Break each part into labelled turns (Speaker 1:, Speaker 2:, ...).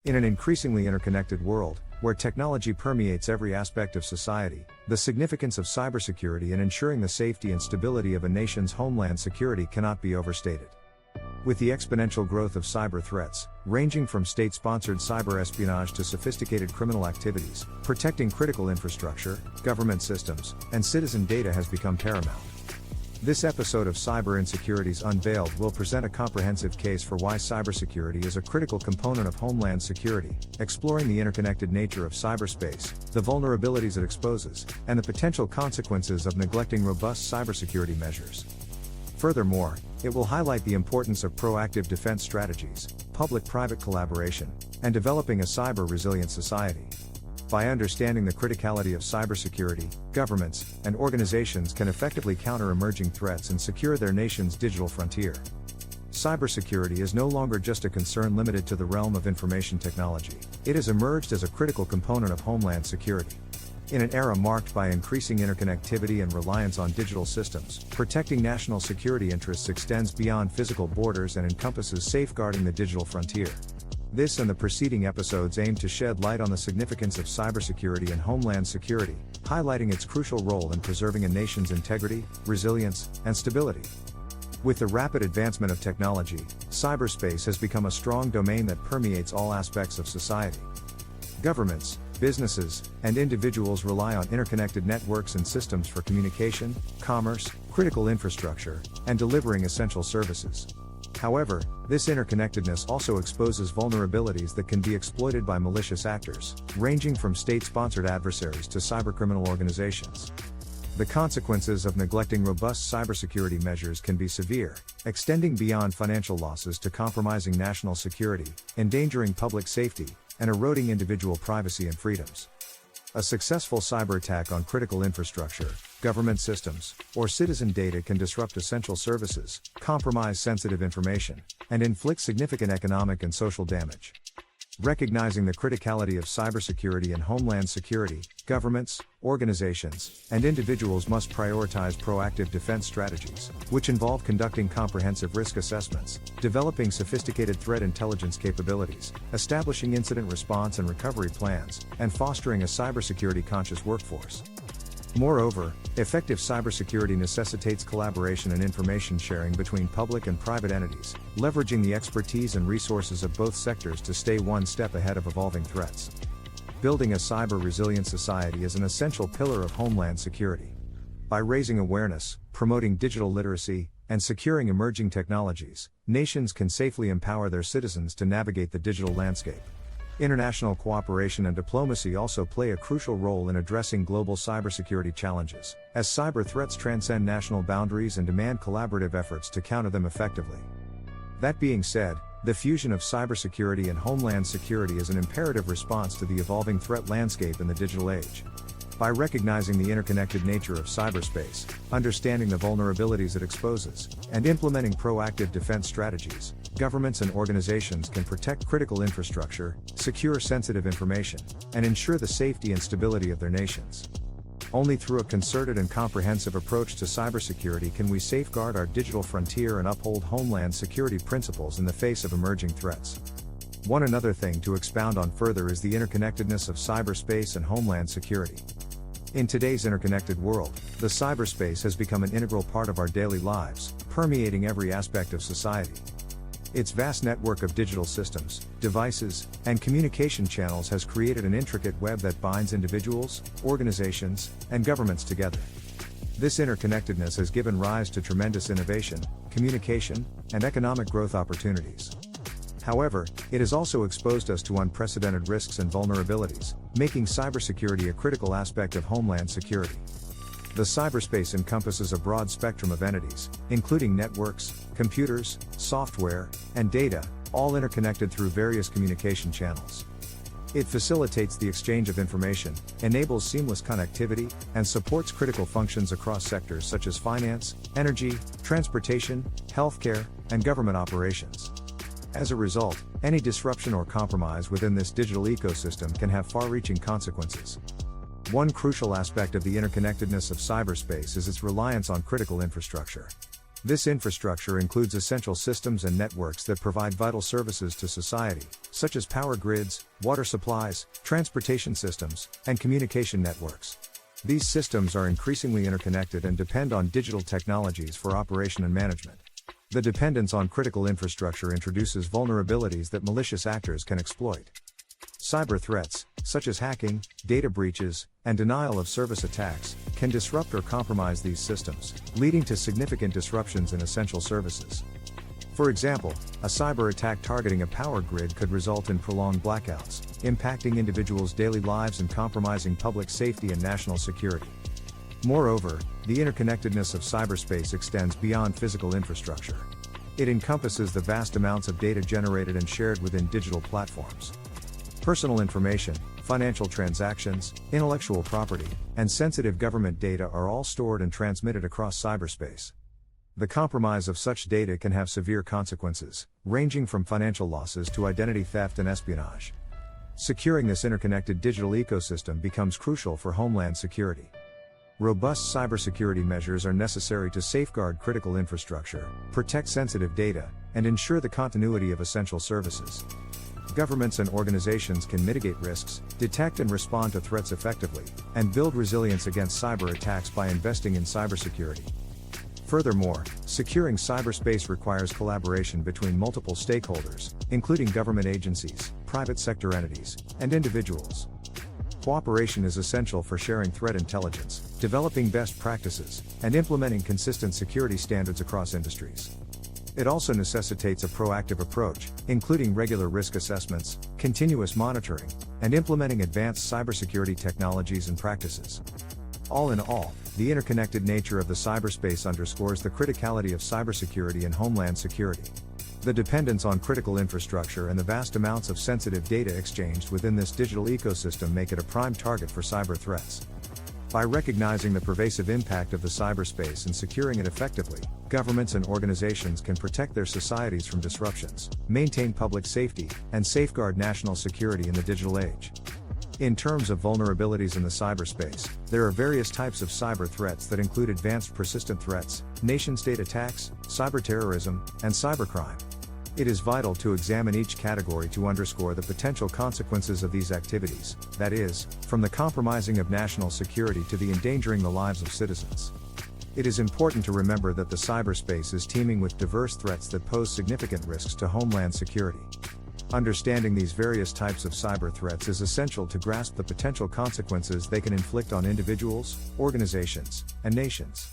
Speaker 1: In an increasingly interconnected world, where technology permeates every aspect of society, the significance of cybersecurity in ensuring the safety and stability of a nation's homeland security cannot be overstated. With the exponential growth of cyber threats, ranging from state-sponsored cyber espionage to sophisticated criminal activities, protecting critical infrastructure, government systems, and citizen data has become paramount. This episode of Cyber Insecurities Unveiled will present a comprehensive case for why cybersecurity is a critical component of homeland security, exploring the interconnected nature of cyberspace, the vulnerabilities it exposes, and the potential consequences of neglecting robust cybersecurity measures. Furthermore, it will highlight the importance of proactive defense strategies, public-private collaboration, and developing a cyber-resilient society. By understanding the criticality of cybersecurity, governments and organizations can effectively counter emerging threats and secure their nation's digital frontier. Cybersecurity is no longer just a concern limited to the realm of information technology. It has emerged as a critical component of homeland security. In an era marked by increasing interconnectivity and reliance on digital systems, protecting national security interests extends beyond physical borders and encompasses safeguarding the digital frontier. This and the preceding episodes aim to shed light on the significance of cybersecurity and homeland security, highlighting its crucial role in preserving a nation's integrity, resilience, and stability. With the rapid advancement of technology, cyberspace has become a strong domain that permeates all aspects of society. Governments, businesses, and individuals rely on interconnected networks and systems for communication, commerce, critical infrastructure, and delivering essential services. However, this interconnectedness also exposes vulnerabilities that can be exploited by malicious actors, ranging from state-sponsored adversaries to cybercriminal organizations. The consequences of neglecting robust cybersecurity measures can be severe, extending beyond financial losses to compromising national security, endangering public safety, and eroding individual privacy and freedoms. A successful cyberattack on critical infrastructure, government systems, or citizen data can disrupt essential services, compromise sensitive information, and inflict significant economic and social damage. Recognizing the criticality of cybersecurity and homeland security, governments, organizations, and individuals must prioritize proactive defense strategies, which involve conducting comprehensive risk assessments, developing sophisticated threat intelligence capabilities, establishing incident response and recovery plans, and fostering a cybersecurity conscious workforce. Moreover, effective cybersecurity necessitates collaboration and information sharing between public and private entities, leveraging the expertise and resources of both sectors to stay one step ahead of evolving threats. Building a cyber-resilient society is an essential pillar of homeland security. By raising awareness, promoting digital literacy, and securing emerging technologies, nations can safely empower their citizens to navigate the digital landscape. International cooperation and diplomacy also play a crucial role in addressing global cybersecurity challenges, as cyber threats transcend national boundaries and demand collaborative efforts to counter them effectively. That being said, the fusion of cybersecurity and homeland security is an imperative response to the evolving threat landscape in the digital age. By recognizing the interconnected nature of cyberspace, understanding the vulnerabilities it exposes, and implementing proactive defense strategies, governments and organizations can protect critical infrastructure, secure sensitive information, and ensure the safety and stability of their nations. Only through a concerted and comprehensive approach to cybersecurity can we safeguard our digital frontier and uphold homeland security principles in the face of emerging threats. One another thing to expound on further is the interconnectedness of cyberspace and homeland security. In today's interconnected world, the cyberspace has become an integral part of our daily lives, permeating every aspect of society. Its vast network of digital systems, devices, and communication channels has created an intricate web that binds individuals, organizations, and governments together. This interconnectedness has given rise to tremendous innovation, communication, and economic growth opportunities. However, it has also exposed us to unprecedented risks and vulnerabilities, making cybersecurity a critical aspect of homeland security. The cyberspace encompasses a broad spectrum of entities, including networks, computers, software, and data, all interconnected through various communication channels. It facilitates the exchange of information, enables seamless connectivity, and supports critical functions across sectors such as finance, energy, transportation, healthcare, and government operations. As a result, any disruption or compromise within this digital ecosystem can have far-reaching consequences. One crucial aspect of the interconnectedness of cyberspace is its reliance on critical infrastructure. This infrastructure includes essential systems and networks that provide vital services to society, such as power grids, water supplies, transportation systems, and communication networks. These systems are increasingly interconnected and depend on digital technologies for operation and management. The dependence on critical infrastructure introduces vulnerabilities that malicious actors can exploit. Cyber threats, such as hacking, data breaches, and denial of service attacks, can disrupt or compromise these systems, leading to significant disruptions in essential services. For example, a cyber attack targeting a power grid could result in prolonged blackouts, impacting individuals' daily lives and compromising public safety and national security. Moreover, the interconnectedness of cyberspace extends beyond physical infrastructure. It encompasses the vast amounts of data generated and shared within digital platforms. Personal information, financial transactions, intellectual property, and sensitive government data are all stored and transmitted across cyberspace. The compromise of such data can have severe consequences, ranging from financial losses to identity theft and espionage. Securing this interconnected digital ecosystem becomes crucial for Homeland Security. Robust cybersecurity measures are necessary to safeguard critical infrastructure, protect sensitive data, and ensure the continuity of essential services. Governments and organizations can mitigate risks, detect and respond to threats effectively, and build resilience against cyber attacks by investing in cybersecurity. Furthermore, securing cyberspace requires collaboration between multiple stakeholders, including government agencies, private sector entities, and individuals. Cooperation is essential for sharing threat intelligence, developing best practices, and implementing consistent security standards across industries. It also necessitates a proactive approach, including regular risk assessments, continuous monitoring, and implementing advanced cybersecurity technologies and practices. All in all, the interconnected nature of the cyberspace underscores the criticality of cybersecurity and homeland security. The dependence on critical infrastructure and the vast amounts of sensitive data exchanged within this digital ecosystem make it a prime target for cyber threats. By recognizing the pervasive impact of the cyberspace and securing it effectively, governments and organizations can protect their societies from disruptions, maintain public safety, and safeguard national security in the digital age. In terms of vulnerabilities in the cyberspace, there are various types of cyber threats that include advanced persistent threats, nation-state attacks, cyberterrorism, and cybercrime. It is vital to examine each category to underscore the potential consequences of these activities, that is, from the compromising of national security to the endangering the lives of citizens. It is important to remember that the cyberspace is teeming with diverse threats that pose significant risks to homeland security. Understanding these various types of cyber threats is essential to grasp the potential consequences they can inflict on individuals, organizations, and nations.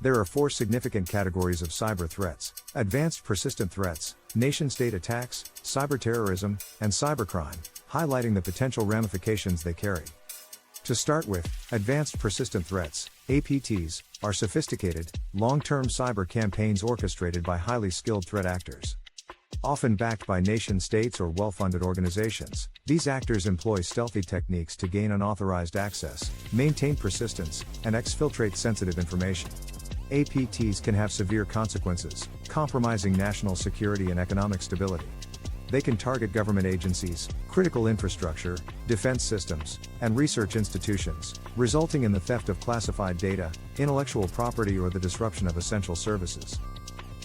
Speaker 1: There are 4 significant categories of cyber threats: advanced persistent threats, nation-state attacks, cyberterrorism, and cybercrime, highlighting the potential ramifications they carry. To start with, advanced persistent threats, APTs, are sophisticated, long-term cyber campaigns orchestrated by highly skilled threat actors. Often backed by nation-states or well-funded organizations, these actors employ stealthy techniques to gain unauthorized access, maintain persistence, and exfiltrate sensitive information. APTs can have severe consequences, compromising national security and economic stability. They can target government agencies, critical infrastructure, defense systems, and research institutions, resulting in the theft of classified data, intellectual property, or the disruption of essential services.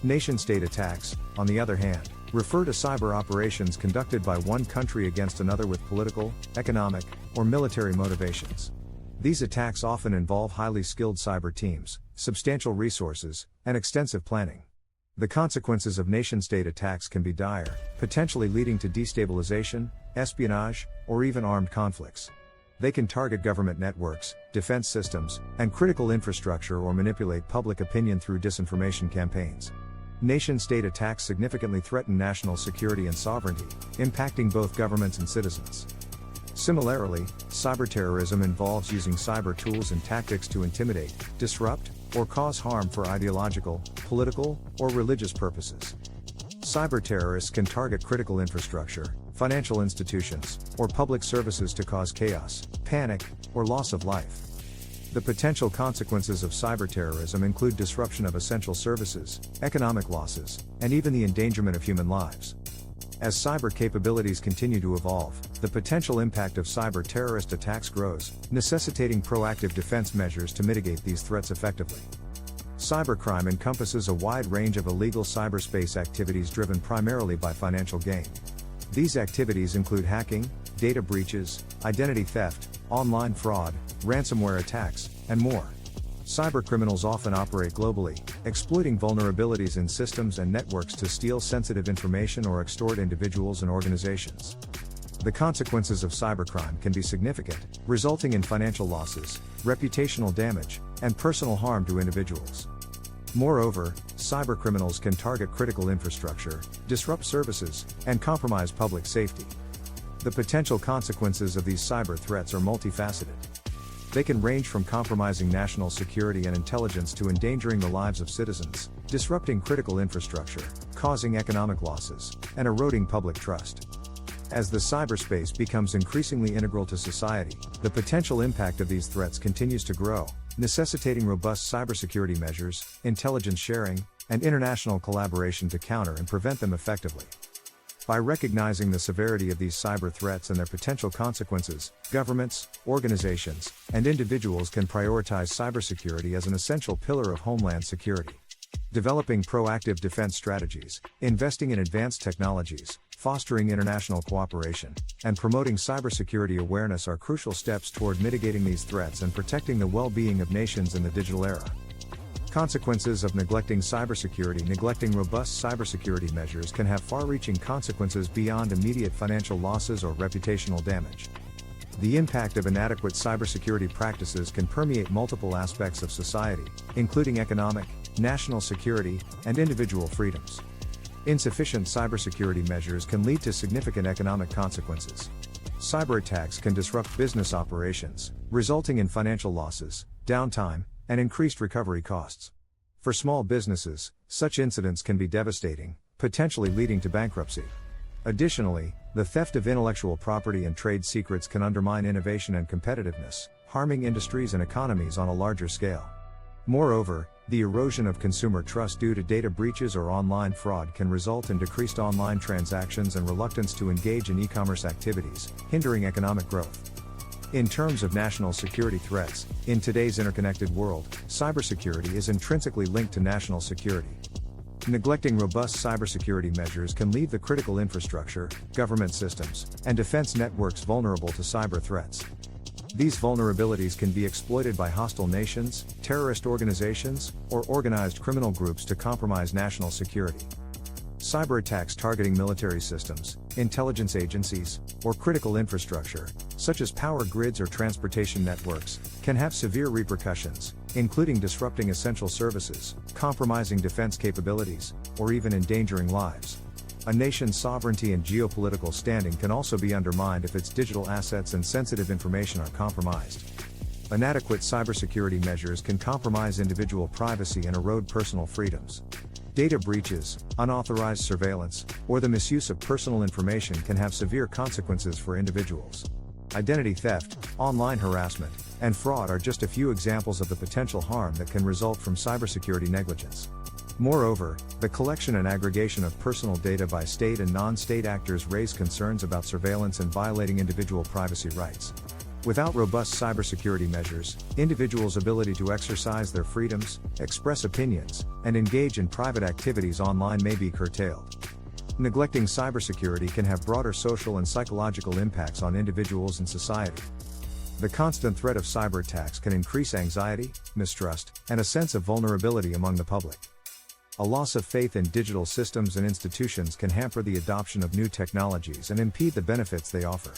Speaker 1: Nation-state attacks, on the other hand, refer to cyber operations conducted by one country against another with political, economic, or military motivations. These attacks often involve highly skilled cyber teams, substantial resources, and extensive planning. The consequences of nation-state attacks can be dire, potentially leading to destabilization, espionage, or even armed conflicts. They can target government networks, defense systems, and critical infrastructure, or manipulate public opinion through disinformation campaigns. Nation-state attacks significantly threaten national security and sovereignty, impacting both governments and citizens. Similarly, cyberterrorism involves using cyber tools and tactics to intimidate, disrupt, or cause harm for ideological, political, or religious purposes. Cyber terrorists can target critical infrastructure, financial institutions, or public services to cause chaos, panic, or loss of life. The potential consequences of cyberterrorism include disruption of essential services, economic losses, and even the endangerment of human lives. As cyber capabilities continue to evolve, the potential impact of cyber terrorist attacks grows, necessitating proactive defense measures to mitigate these threats effectively. Cybercrime encompasses a wide range of illegal cyberspace activities driven primarily by financial gain. These activities include hacking, data breaches, identity theft, online fraud, ransomware attacks, and more. Cybercriminals often operate globally, exploiting vulnerabilities in systems and networks to steal sensitive information or extort individuals and organizations. The consequences of cybercrime can be significant, resulting in financial losses, reputational damage, and personal harm to individuals. Moreover, cybercriminals can target critical infrastructure, disrupt services, and compromise public safety. The potential consequences of these cyber threats are multifaceted. They can range from compromising national security and intelligence to endangering the lives of citizens, disrupting critical infrastructure, causing economic losses, and eroding public trust. As the cyberspace becomes increasingly integral to society, the potential impact of these threats continues to grow, necessitating robust cybersecurity measures, intelligence sharing, and international collaboration to counter and prevent them effectively. By recognizing the severity of these cyber threats and their potential consequences, governments, organizations, and individuals can prioritize cybersecurity as an essential pillar of Homeland security. Developing proactive defense strategies, investing in advanced technologies, fostering international cooperation, and promoting cybersecurity awareness are crucial steps toward mitigating these threats and protecting the well-being of nations in the digital era. Consequences of neglecting cybersecurity. Neglecting robust cybersecurity measures can have far-reaching consequences beyond immediate financial losses or reputational damage. The impact of inadequate cybersecurity practices can permeate multiple aspects of society, including economic, national security, and individual freedoms. Insufficient cybersecurity measures can lead to significant economic consequences. Cyberattacks can disrupt business operations, resulting in financial losses, downtime, and increased recovery costs. For small businesses, such incidents can be devastating, potentially leading to bankruptcy. Additionally, the theft of intellectual property and trade secrets can undermine innovation and competitiveness, harming industries and economies on a larger scale. Moreover, the erosion of consumer trust due to data breaches or online fraud can result in decreased online transactions and reluctance to engage in e-commerce activities, hindering economic growth. In terms of national security threats, in today's interconnected world, cybersecurity is intrinsically linked to national security. Neglecting robust cybersecurity measures can leave the critical infrastructure, government systems, and defense networks vulnerable to cyber threats. These vulnerabilities can be exploited by hostile nations, terrorist organizations, or organized criminal groups to compromise national security. Cyberattacks targeting military systems, intelligence agencies, or critical infrastructure, such as power grids or transportation networks, can have severe repercussions, including disrupting essential services, compromising defense capabilities, or even endangering lives. A nation's sovereignty and geopolitical standing can also be undermined if its digital assets and sensitive information are compromised. Inadequate cybersecurity measures can compromise individual privacy and erode personal freedoms. Data breaches, unauthorized surveillance, or the misuse of personal information can have severe consequences for individuals. Identity theft, online harassment, and fraud are just a few examples of the potential harm that can result from cybersecurity negligence. Moreover, the collection and aggregation of personal data by state and non-state actors raise concerns about surveillance and violating individual privacy rights. Without robust cybersecurity measures, individuals' ability to exercise their freedoms, express opinions, and engage in private activities online may be curtailed. Neglecting cybersecurity can have broader social and psychological impacts on individuals and society. The constant threat of cyberattacks can increase anxiety, mistrust, and a sense of vulnerability among the public. A loss of faith in digital systems and institutions can hamper the adoption of new technologies and impede the benefits they offer.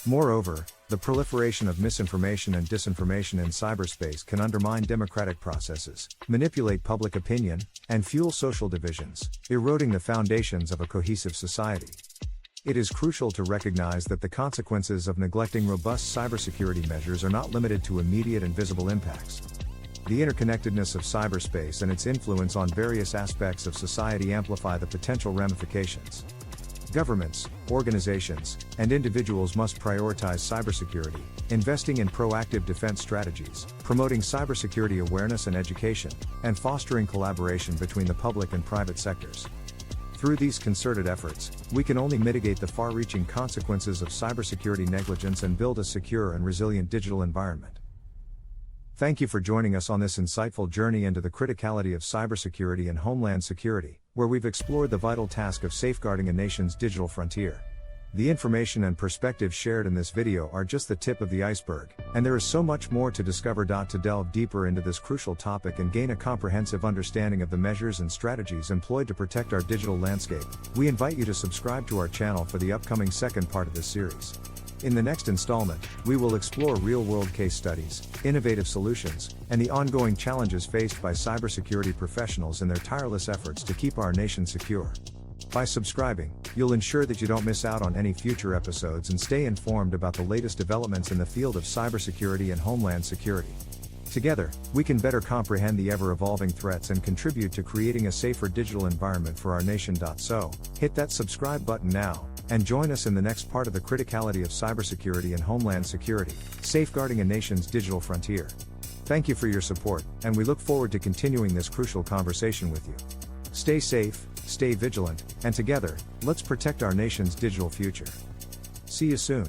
Speaker 1: Moreover, the proliferation of misinformation and disinformation in cyberspace can undermine democratic processes, manipulate public opinion, and fuel social divisions, eroding the foundations of a cohesive society. It is crucial to recognize that the consequences of neglecting robust cybersecurity measures are not limited to immediate and visible impacts. The interconnectedness of cyberspace and its influence on various aspects of society amplify the potential ramifications. Governments, organizations, and individuals must prioritize cybersecurity, investing in proactive defense strategies, promoting cybersecurity awareness and education, and fostering collaboration between the public and private sectors. Through these concerted efforts, we can only mitigate the far-reaching consequences of cybersecurity negligence and build a secure and resilient digital environment. Thank you for joining us on this insightful journey into the criticality of cybersecurity and homeland security, where we've explored the vital task of safeguarding a nation's digital frontier. The information and perspectives shared in this video are just the tip of the iceberg, and there is so much more to discover. To delve deeper into this crucial topic and gain a comprehensive understanding of the measures and strategies employed to protect our digital landscape, we invite you to subscribe to our channel for the upcoming second part of this series. In the next installment, we will explore real-world case studies, innovative solutions, and the ongoing challenges faced by cybersecurity professionals in their tireless efforts to keep our nation secure. By subscribing, you'll ensure that you don't miss out on any future episodes and stay informed about the latest developments in the field of cybersecurity and homeland security. Together, we can better comprehend the ever-evolving threats and contribute to creating a safer digital environment for our nation. So, hit that subscribe button now, and join us in the next part of the criticality of cybersecurity and homeland security, safeguarding a nation's digital frontier. Thank you for your support, and we look forward to continuing this crucial conversation with you. Stay safe, stay vigilant, and together, let's protect our nation's digital future. See you soon.